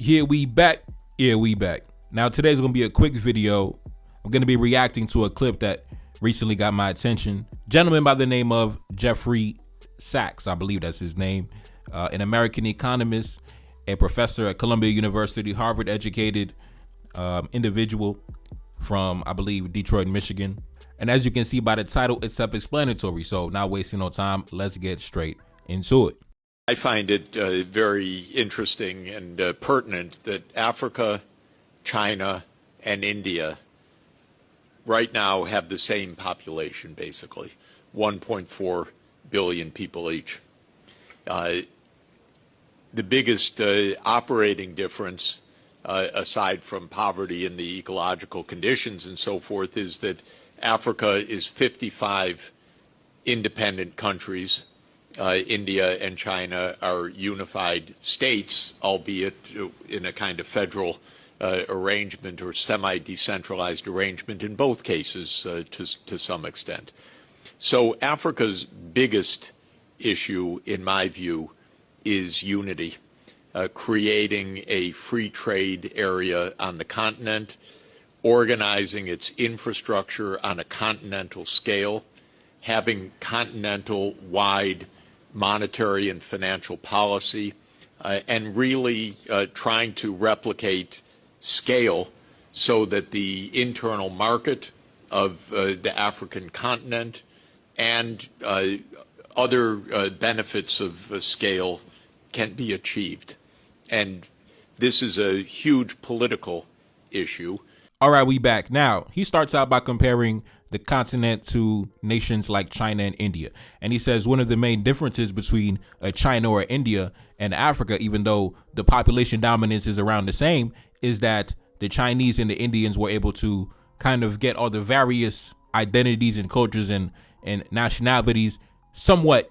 Here we back. Now today's gonna be a quick video. I'm gonna be reacting to a clip that recently got my attention. Gentleman by the name of Jeffrey Sachs, I believe that's his name, an American economist, a professor at Columbia University, Harvard educated individual from, I believe, Detroit, Michigan. And as you can see by the title, it's self-explanatory. So not wasting no time, let's get straight into it. I find it very interesting and pertinent that Africa, China, and India right now have the same population, basically, 1.4 billion people each. The biggest operating difference, aside from poverty and the ecological conditions and so forth, is that Africa is 55 independent countries. India and China are unified states, albeit in a kind of federal arrangement or semi-decentralized arrangement in both cases to some extent. So Africa's biggest issue, in my view, is unity, creating a free trade area on the continent, organizing its infrastructure on a continental scale, having continental-wide monetary and financial policy, and really trying to replicate scale so that the internal market of the African continent and other benefits of scale can be achieved. And this is a huge political issue. All right, we back. Now, he starts out by comparing the continent to nations like China and India. And he says one of the main differences between China or India and Africa, even though the population dominance is around the same, is that the Chinese and the Indians were able to kind of get all the various identities and cultures and nationalities somewhat,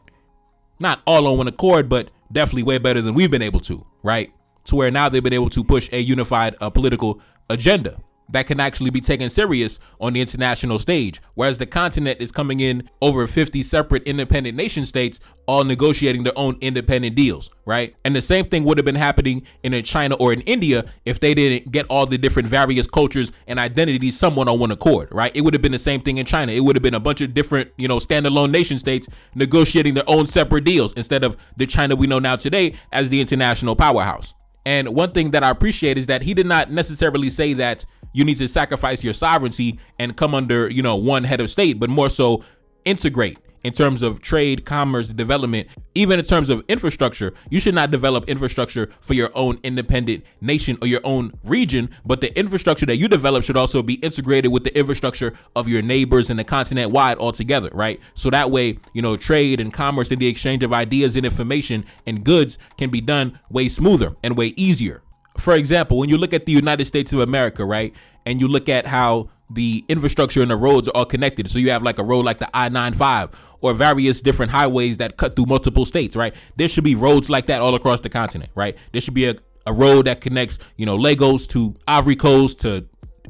not all on one accord, but definitely way better than we've been able to, right? To where now they've been able to push a unified political agenda that can actually be taken serious on the international stage, whereas the continent is coming in over 50 separate independent nation states, all negotiating their own independent deals, right? And the same thing would have been happening in China or in India if they didn't get all the different various cultures and identities somewhat on one accord, right? It would have been the same thing in China. It would have been a bunch of different, standalone nation states negotiating their own separate deals instead of the China we know now today as the international powerhouse. And one thing that I appreciate is that he did not necessarily say that you need to sacrifice your sovereignty and come under, one head of state, but more so integrate in terms of trade, commerce, development, even in terms of infrastructure. You should not develop infrastructure for your own independent nation or your own region, but the infrastructure that you develop should also be integrated with the infrastructure of your neighbors and the continent wide altogether, right? So that way, trade and commerce and the exchange of ideas and information and goods can be done way smoother and way easier. For example, when you look at the United States of America, right, and you look at how the infrastructure and the roads are all connected. So you have like a road like the I-95 or various different highways that cut through multiple states, right? There should be roads like that all across the continent, right? There should be a road that connects, Lagos to Ivory Coast to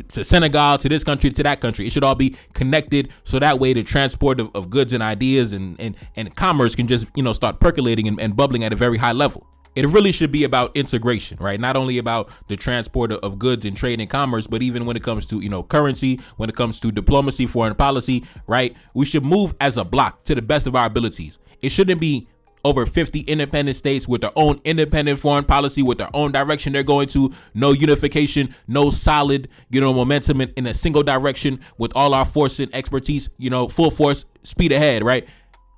Senegal, to this country, to that country. It should all be connected so that way the transport of goods and ideas and commerce can just, start percolating and bubbling at a very high level. It really should be about integration, right? Not only about the transport of goods and trade and commerce, but even when it comes to, currency, when it comes to diplomacy, foreign policy, right? We should move as a block to the best of our abilities. It shouldn't be over 50 independent states with their own independent foreign policy, with their own direction they're going to, no unification, no solid, momentum in a single direction with all our force and expertise, full force, speed ahead, right?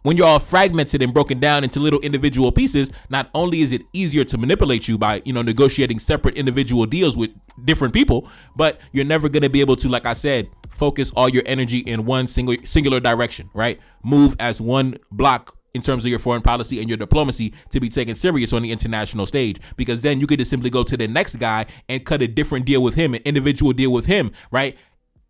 When you're all fragmented and broken down into little individual pieces, not only is it easier to manipulate you by, negotiating separate individual deals with different people, but you're never going to be able to, like I said, focus all your energy in one singular direction, right? Move as one block in terms of your foreign policy and your diplomacy to be taken serious on the international stage, because then you could just simply go to the next guy and cut a different deal with him, an individual deal with him, right?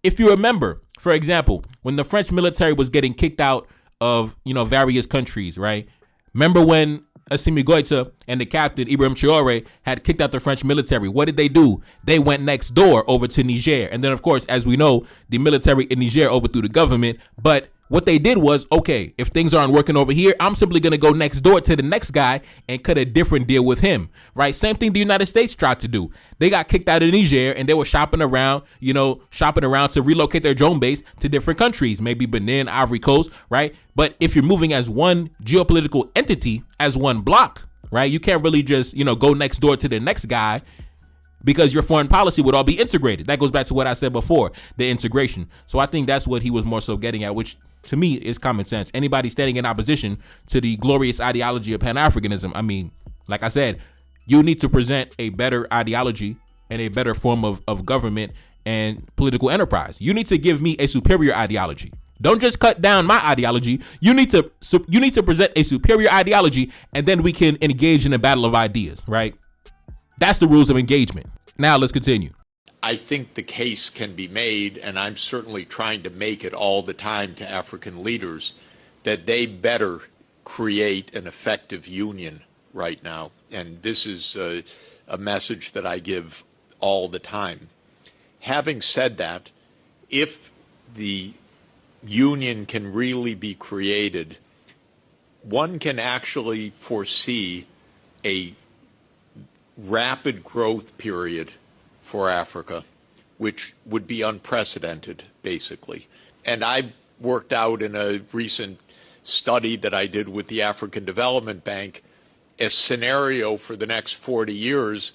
If you remember, for example, when the French military was getting kicked out of, various countries, right? Remember when Assimi Goïta and the captain Ibrahim Traoré had kicked out the French military? What did they do? They went next door over to Niger. And then, of course, as we know, the military in Niger overthrew the government. But What they did was, okay, if things aren't working over here, I'm simply going to go next door to the next guy and cut a different deal with him, right? Same thing the United States tried to do. They got kicked out of Niger and they were shopping around to relocate their drone base to different countries, maybe Benin, Ivory Coast, right? But if you're moving as one geopolitical entity, as one block, right, you can't really just, go next door to the next guy, because your foreign policy would all be integrated. That goes back to what I said before, the integration. So I think that's what he was more so getting at, which to me is common sense. Anybody standing in opposition to the glorious ideology of Pan-Africanism, I mean, like I said, you need to present a better ideology and a better form of government and political enterprise. You need to give me a superior ideology. Don't just cut down my ideology. You need to present a superior ideology, and then we can engage in a battle of ideas, right? That's the rules of engagement. Now let's continue. I think the case can be made, and I'm certainly trying to make it all the time to African leaders, that they better create an effective union right now. And this is a message that I give all the time. Having said that, if the union can really be created, one can actually foresee a rapid growth period for Africa, which would be unprecedented, basically. And I worked out in a recent study that I did with the African Development Bank a scenario for the next 40 years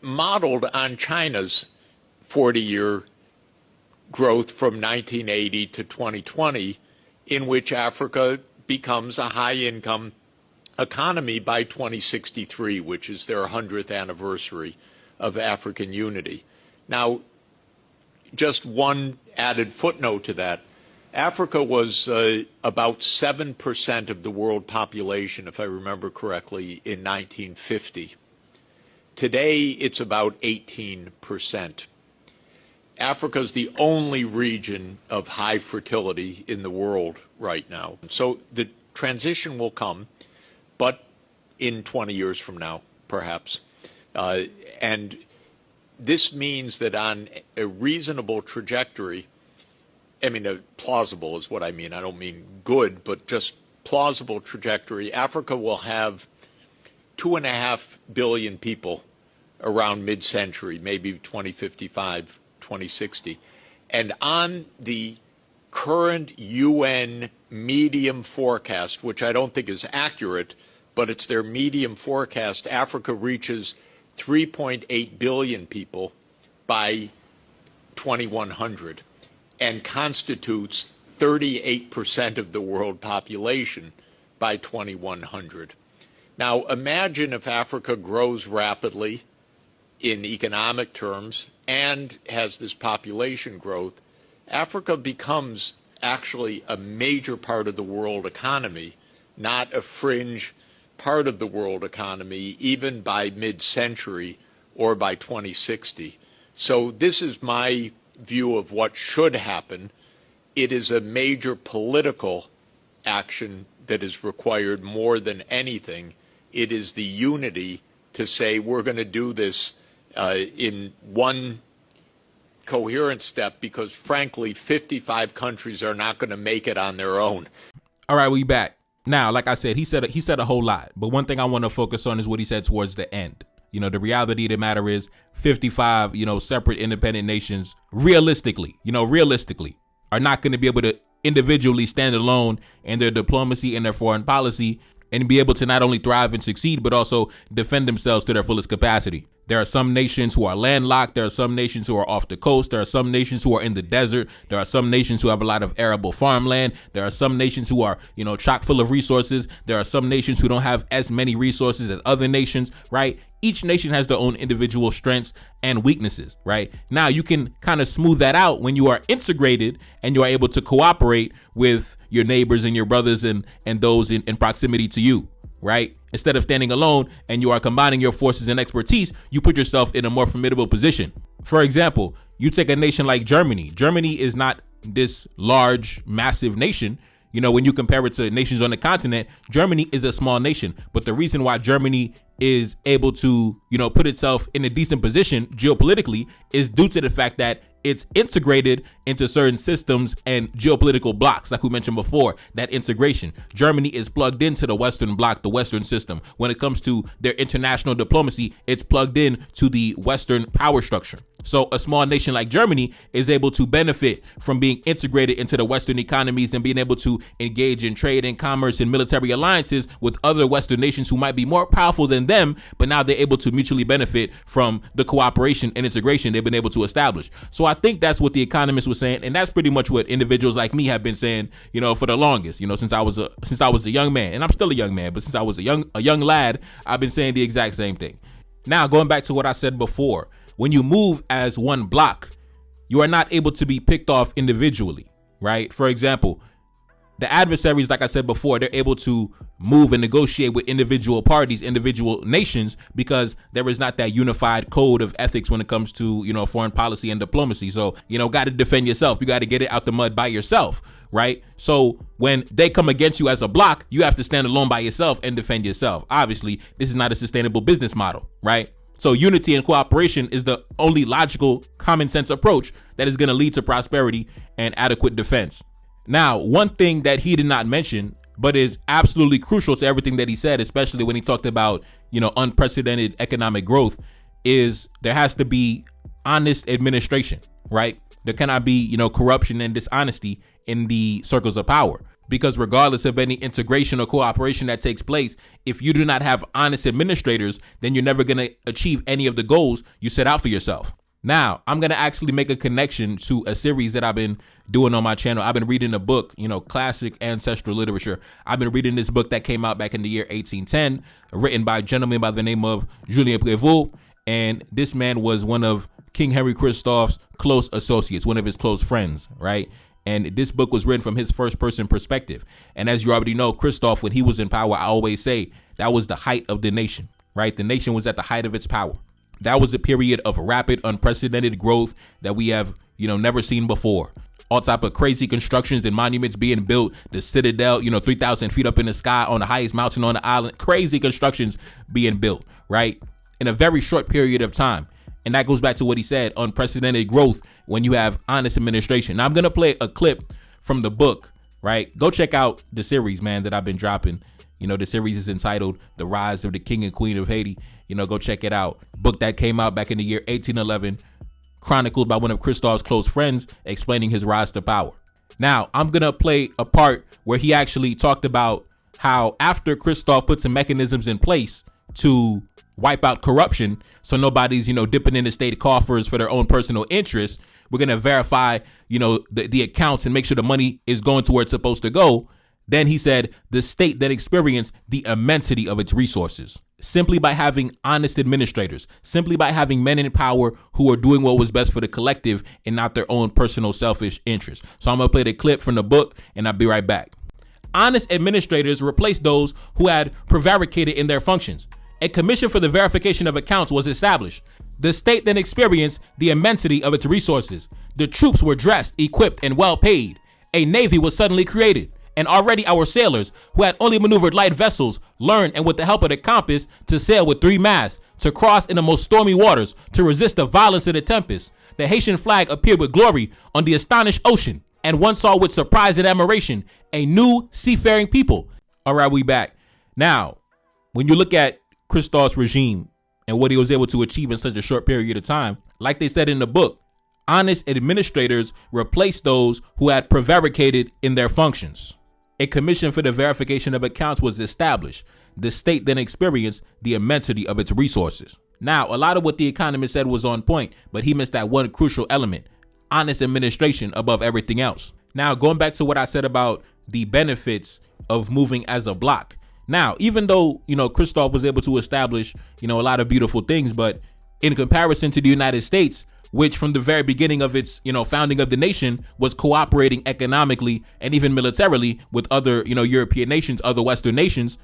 modeled on China's 40-year growth from 1980 to 2020, in which Africa becomes a high-income economy by 2063, which is their 100th anniversary of African unity. Now, just one added footnote to that. Africa was about 7% of the world population, if I remember correctly, in 1950. Today, it's about 18%. Africa is the only region of high fertility in the world right now. So the transition will come, but in 20 years from now, perhaps. And this means that on a reasonable trajectory, plausible is what I mean. I don't mean good, but just plausible trajectory. Africa will have 2.5 billion people around mid-century, maybe 2055, 2060. And on the current UN medium forecast, which I don't think is accurate, but it's their medium forecast, Africa reaches 3.8 billion people by 2100 and constitutes 38% of the world population by 2100. Now, imagine if Africa grows rapidly in economic terms and has this population growth. Africa becomes actually a major part of the world economy, not a fringe part of the world economy, even by mid-century or by 2060. So this is my view of what should happen. It is a major political action that is required more than anything. It is the unity to say we're going to do this in one coherent step, because frankly, 55 countries are not going to make it on their own. All right, we back. Now, like I said, he said a whole lot, but one thing I want to focus on is what he said towards the end. The reality of the matter is 55, separate independent nations realistically are not going to be able to individually stand alone in their diplomacy and their foreign policy and be able to not only thrive and succeed, but also defend themselves to their fullest capacity. There are some nations who are landlocked. There are some nations who are off the coast. There are some nations who are in the desert. There are some nations who have a lot of arable farmland. There are some nations who are, chock full of resources. There are some nations who don't have as many resources as other nations, right? Each nation has their own individual strengths and weaknesses, right? Now you can kind of smooth that out when you are integrated and you are able to cooperate with your neighbors and your brothers and those in proximity to you, right? Instead of standing alone and you are combining your forces and expertise, you put yourself in a more formidable position. For example, you take a nation like Germany. Germany is not this large, massive nation. When you compare it to nations on the continent, Germany is a small nation. But the reason why Germany is able to, put itself in a decent position geopolitically is due to the fact that it's integrated into certain systems and geopolitical blocks, like we mentioned before, that integration. Germany is plugged into the Western bloc, the Western system. When it comes to their international diplomacy, it's plugged in to the Western power structure. So a small nation like Germany is able to benefit from being integrated into the Western economies and being able to engage in trade and commerce and military alliances with other Western nations who might be more powerful than them, but now they're able to mutually benefit from the cooperation and integration they've been able to establish. So I think that's what the Economist was saying, and that's pretty much what individuals like me have been saying, for the longest, since I was a young man, and I'm still a young man, but since I was a young lad, I've been saying the exact same thing. Now, going back to what I said before, when you move as one block, you are not able to be picked off individually, right? For example, the adversaries, like I said before, they're able to move and negotiate with individual parties, individual nations, because there is not that unified code of ethics when it comes to, foreign policy and diplomacy. So, got to defend yourself. You got to get it out the mud by yourself, right? So when they come against you as a block, you have to stand alone by yourself and defend yourself. Obviously, this is not a sustainable business model, right? So unity and cooperation is the only logical, common sense approach that is going to lead to prosperity and adequate defense. Now, one thing that he did not mention, but is absolutely crucial to everything that he said, especially when he talked about, unprecedented economic growth, is there has to be honest administration, right? There cannot be, corruption and dishonesty in the circles of power, because regardless of any integration or cooperation that takes place, if you do not have honest administrators, then you're never going to achieve any of the goals you set out for yourself. Now, I'm going to actually make a connection to a series that I've been doing on my channel. I've been reading a book, classic ancestral literature. I've been reading this book that came out back in the year 1810, written by a gentleman by the name of Julien Prévost. And this man was one of King Henry Christophe's close associates, one of his close friends, right? And this book was written from his first person perspective. And as you already know, Christophe, when he was in power, I always say that was the height of the nation, right? The nation was at the height of its power. That was a period of rapid, unprecedented growth that we have, never seen before. All type of crazy constructions and monuments being built. The Citadel, 3,000 feet up in the sky on the highest mountain on the island. Crazy constructions being built, right? In a very short period of time. And that goes back to what he said, unprecedented growth when you have honest administration. Now, I'm going to play a clip from the book, right? Go check out the series, man, that I've been dropping. The series is entitled The Rise of the King and Queen of Haiti. Go check it out. Book that came out back in the year 1811, chronicled by one of Christophe's close friends, explaining his rise to power. Now, I'm going to play a part where he actually talked about how after Christophe put some mechanisms in place to wipe out corruption, so nobody's, dipping in the state coffers for their own personal interests, we're going to verify, the accounts and make sure the money is going to where it's supposed to go. Then he said the state then experienced the immensity of its resources simply by having honest administrators, simply by having men in power who are doing what was best for the collective and not their own personal selfish interests. So I'm going to play the clip from the book and I'll be right back. Honest administrators replaced those who had prevaricated in their functions. A commission for the verification of accounts was established. The state then experienced the immensity of its resources. The troops were dressed, equipped, and well paid. A navy was suddenly created. And already our sailors, who had only maneuvered light vessels, learned, and with the help of the compass, to sail with 3 masts, to cross in the most stormy waters, to resist the violence of the tempest. The Haitian flag appeared with glory on the astonished ocean, and one saw with surprise and admiration a new seafaring people. All right, we back. Now, when you look at Christophe's regime and what he was able to achieve in such a short period of time, like they said in the book, honest administrators replaced those who had prevaricated in their functions. A commission for the verification of accounts was established. The state then experienced the immensity of its resources. Now, a lot of what the Economist said was on point, but he missed that one crucial element: honest administration above everything else. Now, going back to what I said about the benefits of moving as a block. Now, even though, Christophe was able to establish, a lot of beautiful things, but in comparison to the United States, which from the very beginning of its, founding of the nation was cooperating economically and even militarily with other, European nations, other Western nations,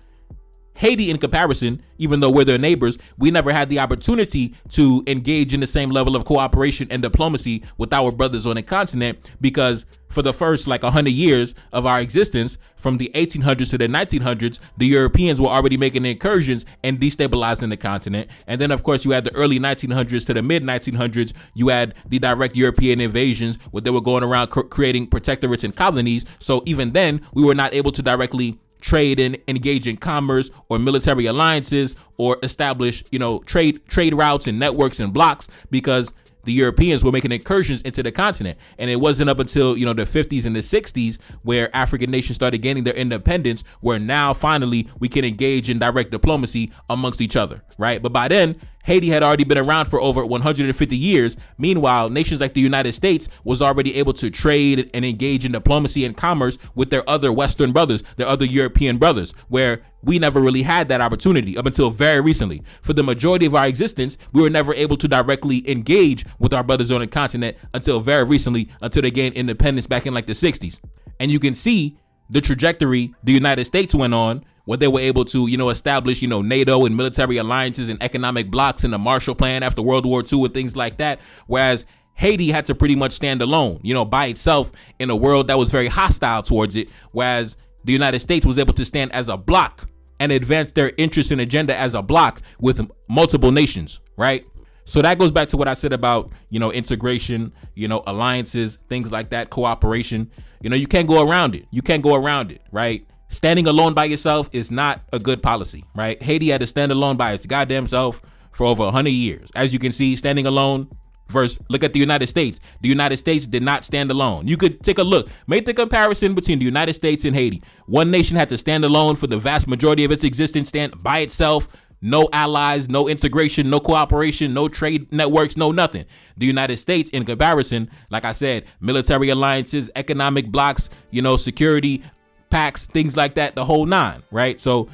Haiti, in comparison, even though we're their neighbors, we never had the opportunity to engage in the same level of cooperation and diplomacy with our brothers on the continent, because for the first 100 years of our existence, from the 1800s to the 1900s, the Europeans were already making incursions and destabilizing the continent. And then, of course, you had the early 1900s to the mid 1900s. You had the direct European invasions where they were going around creating protectorates and colonies. So even then, we were not able to directly trade and engage in commerce or military alliances or establish, trade routes and networks and blocks, because the Europeans were making incursions into the continent. And it wasn't up until, the 50s and the 60s where African nations started gaining their independence, where now finally we can engage in direct diplomacy amongst each other, right? But by then, Haiti had already been around for over 150 years. Meanwhile, nations like the United States was already able to trade and engage in diplomacy and commerce with their other Western brothers, their other European brothers, where we never really had that opportunity up until very recently. For the majority of our existence, we were never able to directly engage with our brothers on the continent until very recently, until they gained independence back in the 60s. And you can see the trajectory the United States went on, where they were able to, establish, NATO and military alliances and economic blocks and the Marshall Plan after World War II and things like that. Whereas Haiti had to pretty much stand alone, by itself in a world that was very hostile towards it. Whereas the United States was able to stand as a bloc and advance their interest and agenda as a bloc with multiple nations, right? So that goes back to what I said about, integration, alliances, things like that, cooperation. You can't go around it. You can't go around it, right? Standing alone by yourself is not a good policy, right? Haiti had to stand alone by its goddamn self for over 100 years. As you can see, standing alone versus look at the United States. The United States did not stand alone. You could take a look, make the comparison between the United States and Haiti. One nation had to stand alone for the vast majority of its existence, stand by itself. No allies, no integration, no cooperation, no trade networks, no nothing. The United States, in comparison, like I said, military alliances, economic blocks, security pacts, things like that, the whole nine, right? So,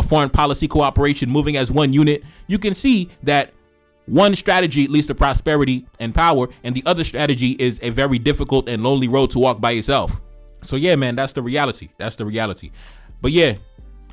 foreign policy cooperation, moving as one unit. You can see that one strategy leads to prosperity and power, and the other strategy is a very difficult and lonely road to walk by yourself. So yeah, man, that's the reality. That's the reality. But yeah,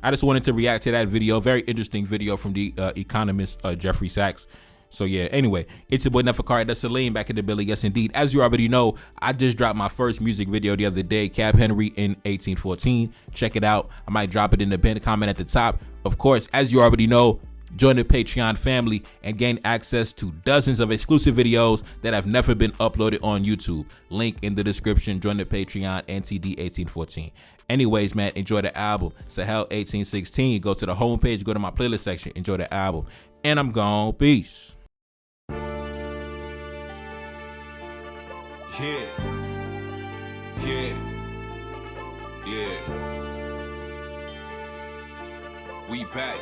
I just wanted to react to that video. Very interesting video from the Economist, Jeffrey Sachs. So yeah, anyway, it's your boy Neferkari. That's Salim back in the building. Yes, indeed. As you already know, I just dropped my first music video the other day, Cab Henry in 1814. Check it out. I might drop it in the pinned comment at the top. Of course, as you already know, join the Patreon family and gain access to dozens of exclusive videos that have never been uploaded on YouTube. Link in the description. Join the Patreon, NTD 1814. Anyways, man, enjoy the album. Sahel 1816. Go to the homepage, go to my playlist section, enjoy the album. And I'm gone. Peace. Yeah. We back.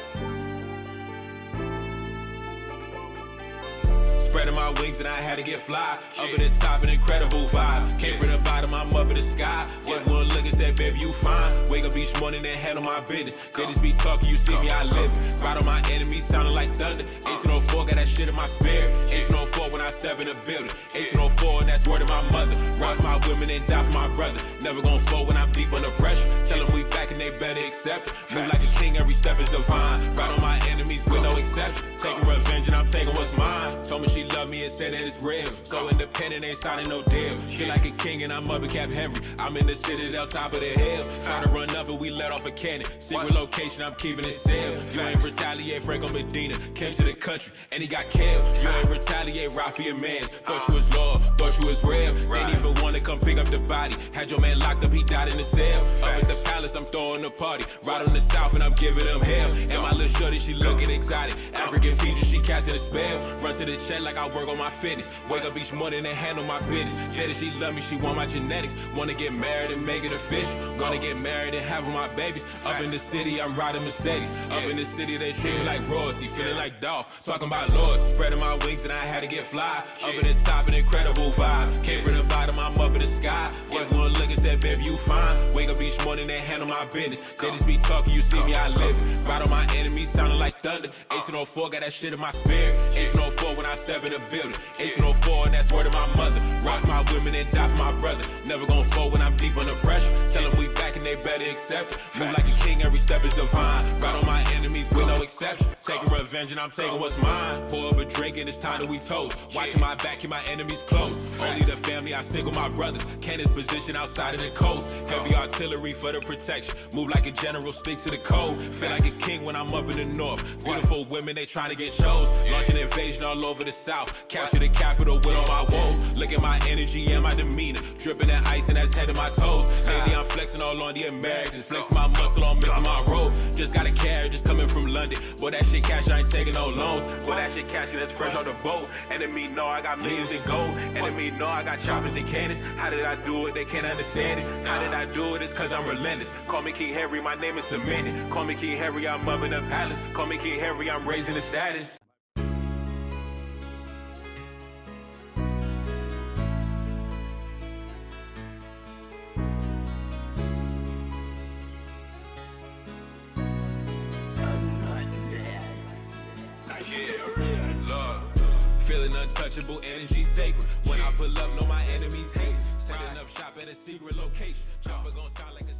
Spreading my wings and I had to get fly. Up at the top, an incredible vibe. Came from the bottom, I'm up in the sky. Give one look and said, baby, you fine. Wake up each morning and handle my business. They just be talking, you see me, I live. Ride on my enemies, sounding like thunder. 1804, got that shit in my spirit. 1804 when I step in the building. 1804, that's word of my mother. Rock my women and die for my brother. Never gonna fall when I'm deep under pressure. Tell them we back and they better accept it. Move like a king, every step is divine. Ride on my enemies with no exception. Taking revenge and I'm taking what's mine. Told me she love me and said that it's real. So independent, ain't signing no deal. Feel like a king and I'm up in Cap Henry. I'm in the citadel, top of the hill. Trying to run up and we let off a cannon. Secret location, I'm keeping it sealed. You ain't retaliate, Franco Medina. Came to the country and he got killed. You ain't retaliate, Rafi and Mans. Thought you was loyal, thought you was real. Didn't even want to come pick up the body. Had your man locked up, he died in the cell. Up at the palace, I'm throwing a party. Right on the south and I'm giving them hell. And my little shorty, she looking exotic. African features, she casting a spell. Run to the check like I work on my fitness. Wake up each morning and handle my business. Said that she love me, she want my genetics. Wanna get married and make it official. Wanna get married and have my babies. Up in the city, I'm riding Mercedes. Up in the city, they treat me like royalty. Feeling like Dolph, talking about lords. Spreading my wings and I had had to get fly. Up at the top, an incredible vibe. Came from the bottom, I'm up in the sky. Gave one look and said, baby, you fine. Wake up each morning and handle my business. They just be talking, you see me, I live. Ride on my enemies, sounding like thunder. 1804, got that shit in my spirit. 1804 when I step in the building. 1804, that's word of my mother. Rock my women and die for my brother. Never gon' fall when I'm deep under pressure. Tell them we back and they better accept it. Move like a king, every step is divine. Ride on my enemies with no exception. Taking revenge and I'm taking what's mine. Pour up a drink and it's time that we toast. Watching my back, keep my enemies close. Only the family, I stick with my brothers. Cannons position outside of the coast. Heavy artillery for the protection. Move like a general, stick to the code. Feel like a king when I'm up in the north. Beautiful women, they trying to get chose. Launch an invasion all over the south. Capture the capital with all my woes. Look at my energy and my demeanor. Dripping in ice and that's head to my toes. Lately I'm flexing all on the Americans. Flexing my muscle on missing my road. Just got a carriage just coming from London. Boy, that shit cash, I ain't taking no loans. Boy, that shit cash, that's fresh on the boat. Enemy know I got millions in gold. Enemy know I got choppers and cannons. How did I do it? They can't understand it. How did I do it? It's cause I'm relentless. Call me King Harry, my name is cemented. Call me King Harry, I'm up in the palace. Call me King Harry, I'm raising the status. Feeling untouchable, energy sacred. When I pull up, know my enemies hate. Setting up shop at a secret location. Chopper gon' sound like a